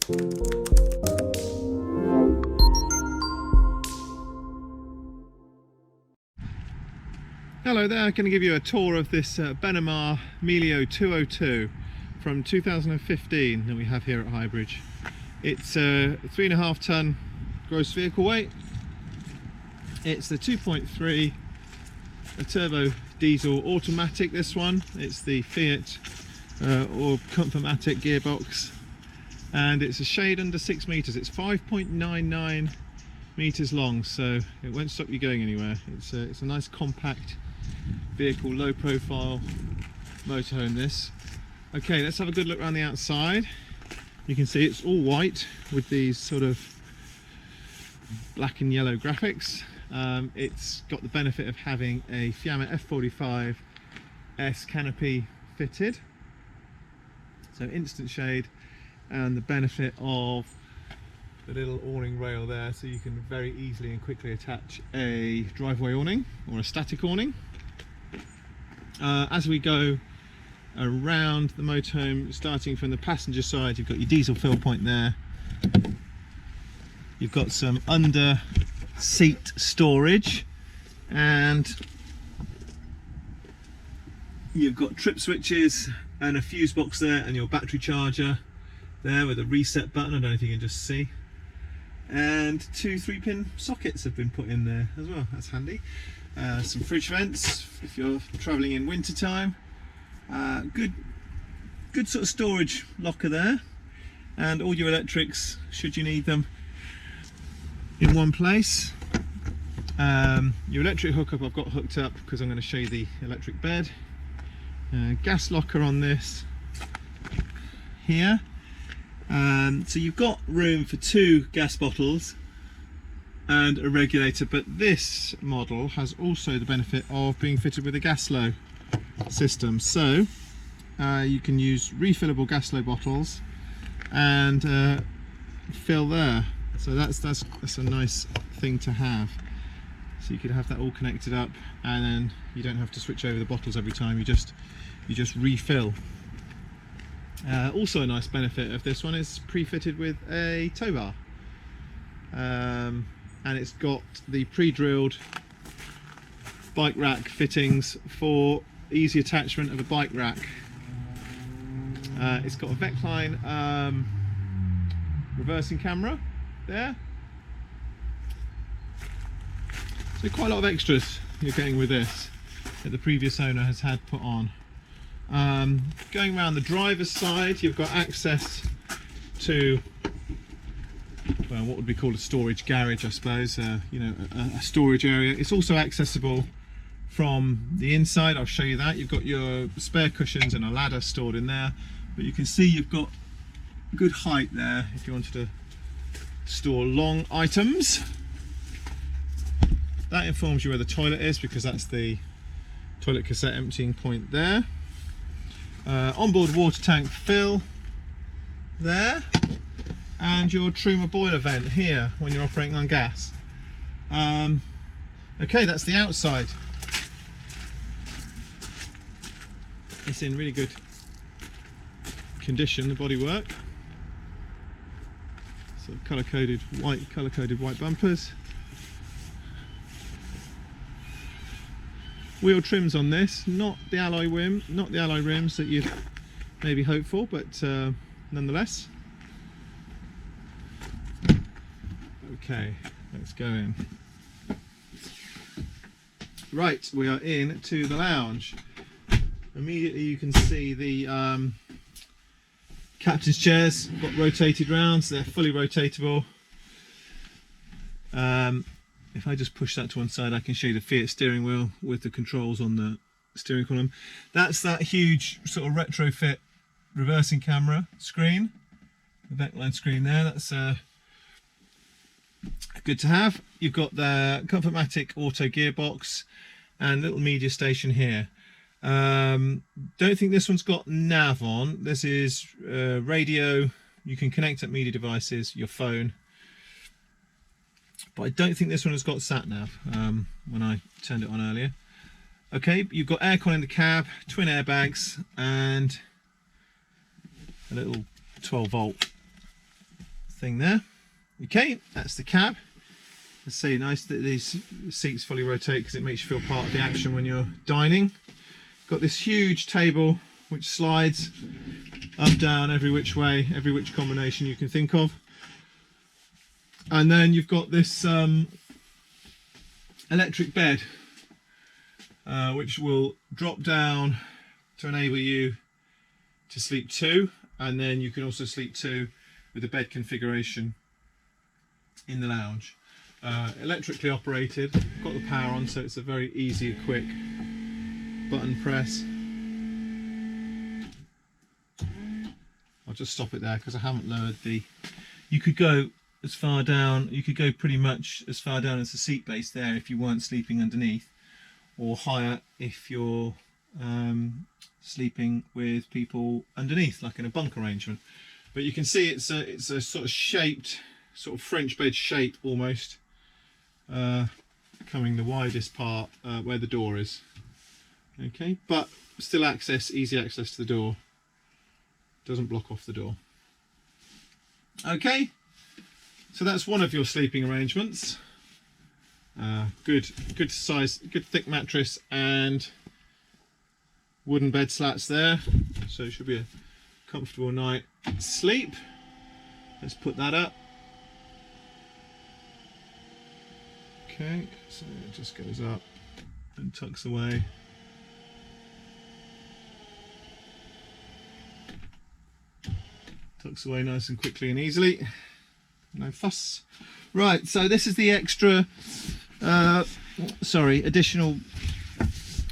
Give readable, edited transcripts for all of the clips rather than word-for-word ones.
Hello there, I'm going to give you a tour of this Benimar Mileo 202 from 2015 that we have here at Highbridge. It's a 3.5 ton gross vehicle weight. It's the 2.3 a turbo diesel automatic, this one. It's the Fiat or Comfortmatic gearbox, and it's a shade under 6 meters. It's 5.99 meters long, so it won't stop you going anywhere. It's a nice compact vehicle, low profile motorhome this. Okay, let's have a good look around the outside. You can see it's all white with these sort of black and yellow graphics. It's got the benefit of having a Fiamma F45S canopy fitted, so instant shade, and the benefit of the little awning rail there, so you can very easily and quickly attach a driveway awning or a static awning. As we go around the motorhome, starting from the passenger side, you've got your diesel fill point there. You've got some under seat storage, and you've got trip switches and a fuse box there, and your battery charger there with a reset button. I don't know if you can just see, and 2 3-pin sockets have been put in there as well. That's handy. Some fridge vents if you're travelling in winter time. Good sort of storage locker there, and all your electrics should you need them in one place. Your electric hookup I've got hooked up because I'm going to show you the electric bed. Gas locker on this here. So you've got room for 2 gas bottles and a regulator, but this model has also the benefit of being fitted with a gas flow system, so you can use refillable gas flow bottles and fill there. So that's a nice thing to have. So you could have that all connected up, and then you don't have to switch over the bottles every time. You just refill. Also a nice benefit of this one is pre-fitted with a towbar, and it's got the pre-drilled bike rack fittings for easy attachment of a bike rack. It's got a Vecline reversing camera there, so quite a lot of extras you're getting with this that the previous owner has had put on. Going around the driver's side, you've got access to, well, what would be called a storage garage, I suppose. You know, a storage area. It's also accessible from the inside. I'll show you that. You've got your spare cushions and a ladder stored in there, but you can see you've got good height there if you wanted to store long items. That informs you where the toilet is, because that's the toilet cassette emptying point there. Onboard water tank fill there, and your Truma boiler vent here when you're operating on gas. Okay, that's the outside. It's in really good condition, the bodywork. So colour-coded white bumpers. Wheel trims on this, not the alloy rims that you'd maybe hope for, but nonetheless. Okay, let's go in. Right, we are in to the lounge. Immediately you can see the captain's chairs got rotated round, so they're fully rotatable. If I just push that to one side, I can show you the Fiat steering wheel with the controls on the steering column. That's that huge sort of retrofit reversing camera screen, the Vecline screen there. That's good to have. You've got the Comfortmatic auto gearbox and little media station here. Don't think this one's got nav on. This is radio. You can connect up media devices, your phone. But I don't think this one has got sat nav when I turned it on earlier. Okay, you've got aircon in the cab, twin airbags, and a little 12-volt thing there. Okay, that's the cab. Let's say nice that these seats fully rotate because it makes you feel part of the action when you're dining. Got this huge table which slides up, down, every which way, every which combination you can think of. And then you've got this electric bed which will drop down to enable you to sleep two, and then you can also sleep two with the bed configuration in the lounge. Electrically operated, got the power on, so it's a very easy, quick button press. I'll just stop it there because I haven't lowered the... You could go as far down, you could go pretty much as far down as the seat base there if you weren't sleeping underneath, or higher if you're sleeping with people underneath, like in a bunk arrangement. But you can see it's a sort of shaped, sort of French bed shape almost, coming the widest part where the door is. Okay, but still access, easy access to the door. Doesn't block off the door. Okay, so that's one of your sleeping arrangements. Good size, good thick mattress and wooden bed slats there, so it should be a comfortable night sleep. Let's put that up. Okay, so it just goes up and tucks away. Tucks away nice and quickly and easily. No fuss. Right, so this is the extra, additional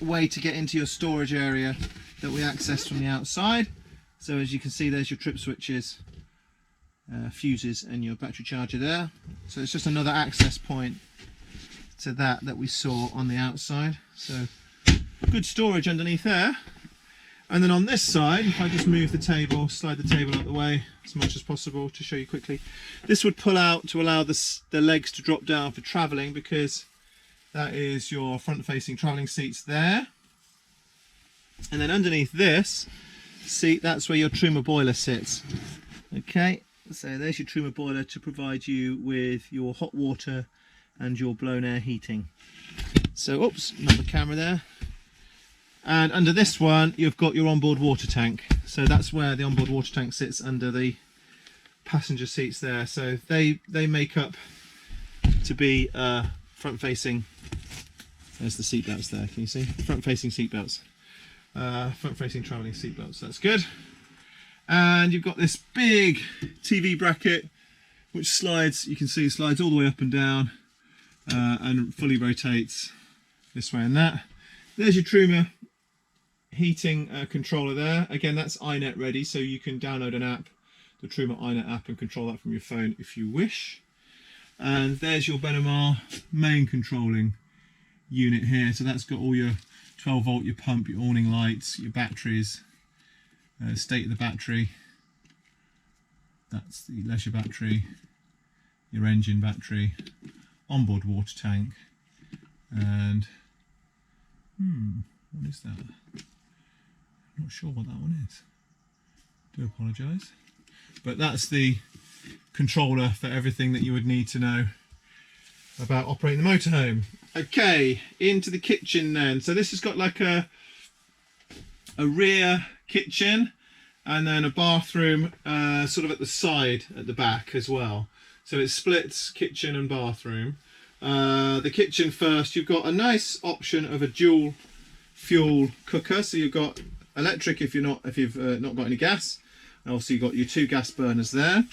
way to get into your storage area that we access from the outside. So as you can see, there's your trip switches, fuses and your battery charger there. So it's just another access point to that we saw on the outside. So good storage underneath there. And then on this side, if I just move the table, slide the table out the way as much as possible to show you quickly, this would pull out to allow the legs to drop down for travelling, because that is your front-facing travelling seats there. And then underneath this seat, that's where your Truma boiler sits. Okay, so there's your Truma boiler to provide you with your hot water and your blown air heating. So, oops, not the camera there. And under this one, you've got your onboard water tank. So that's where the onboard water tank sits, under the passenger seats there. So they make up to be front-facing. There's the seat belts there. Can you see? Front-facing seat belts. Front-facing travelling seat belts. That's good. And you've got this big TV bracket, which slides. You can see it slides all the way up and down, and fully rotates this way and that. There's your Truma heating controller there. Again, that's iNet ready, so you can download an app, the Truma iNet app, and control that from your phone if you wish. And there's your Benimar main controlling unit here. So that's got all your 12 volt, your pump, your awning lights, your batteries, state of the battery. That's the leisure battery, your engine battery, onboard water tank, and what is that? I'm not sure what that one is. Do apologise. But that's the controller for everything that you would need to know about operating the motorhome. Okay, into the kitchen then. So this has got like a rear kitchen and then a bathroom sort of at the side at the back as well. So it splits kitchen and bathroom. The kitchen first, you've got a nice option of a dual fuel cooker. So you've got electric if you've not got any gas. Also, you've got your 2 gas burners there.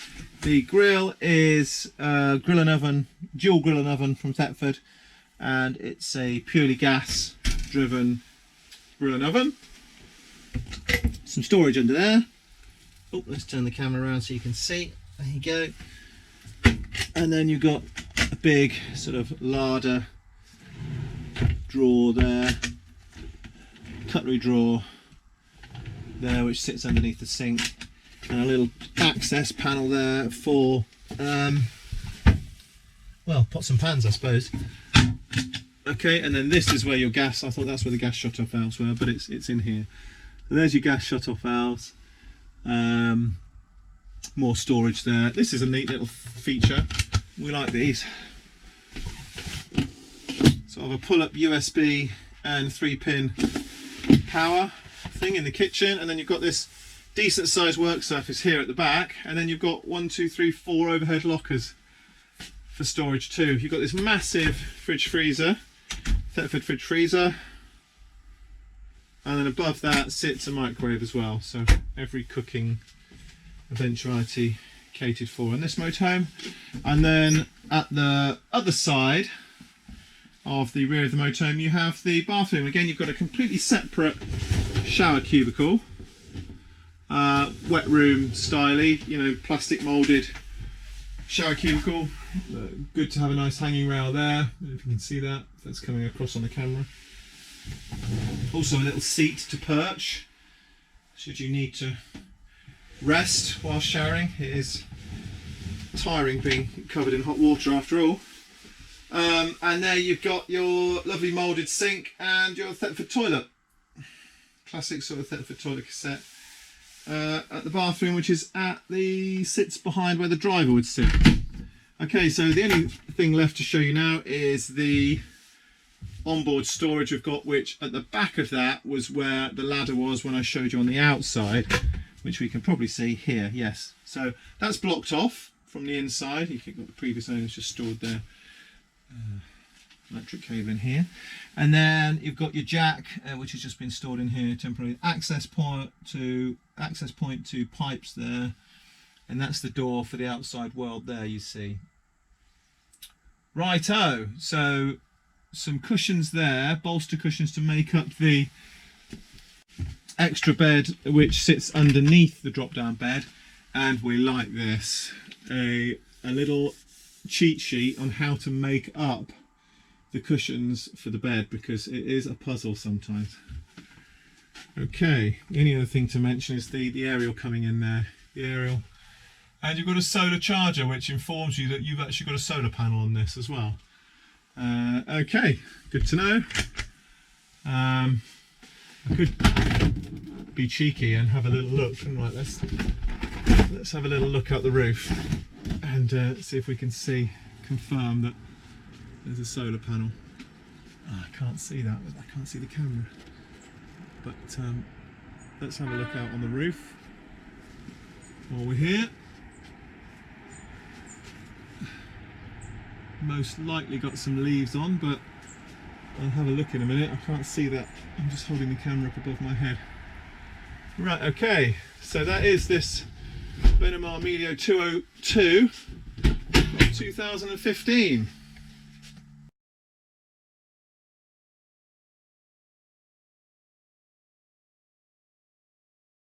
The grill is grill and oven, dual grill and oven from Thetford, and it's a purely gas driven grill and oven. Some storage under there. Oh, let's turn the camera around so you can see. There you go. And then you've got a big sort of larder drawer there, cutlery drawer there, which sits underneath the sink, and a little access panel there for well, pots and pans, I suppose. Okay, and then this is where your gas, I thought that's where the gas shut off valves were, but it's in here. So there's your gas shut off valves. more storage there. This is a neat little feature. We like these. Sort of a pull-up USB and 3-pin power thing in the kitchen, and then you've got this decent sized work surface here at the back, and then you've got 1, 2, 3, 4 overhead lockers for storage too. You've got this massive fridge freezer, Thetford fridge freezer, and then above that sits a microwave as well, so every cooking eventuality catered for in this motorhome. And then at the other side of the rear of the motorhome you have the bathroom. Again, you've got a completely separate shower cubicle, wet room styly, you know, plastic moulded shower cubicle. Good to have a nice hanging rail there. I don't know if you can see that, if that's coming across on the camera. Also a little seat to perch should you need to rest while showering. It is tiring being covered in hot water after all. And there you've got your lovely moulded sink and your Thetford toilet. Classic sort of Thetford toilet cassette. At the bathroom, which is sits behind where the driver would sit. Okay, so the only thing left to show you now is the onboard storage we've got, which at the back of that was where the ladder was when I showed you on the outside, which we can probably see here. Yes, so that's blocked off from the inside. You've got the previous owners just stored their electric cable in here, and then you've got your jack, which has just been stored in here temporarily. Access point to pipes there, and that's the door for the outside world there, you see. Righto, so some cushions there, bolster cushions to make up the extra bed which sits underneath the drop down bed. And we like this, a little cheat sheet on how to make up the cushions for the bed, because it is a puzzle sometimes. Okay, the only other thing to mention is the aerial coming in there, the aerial. And you've got a solar charger which informs you that you've actually got a solar panel on this as well. Okay, good to know. I could be cheeky and have a little look. Right, let's have a little look out the roof and see if we can confirm that there's a solar panel. Oh, I can't see that. I can't see the camera. But let's have a look out on the roof while we're here. Most likely got some leaves on, but I'll have a look in a minute. I can't see that. I'm just holding the camera up above my head. Right, okay, so that is this Benimar Mileo 202 of 2015.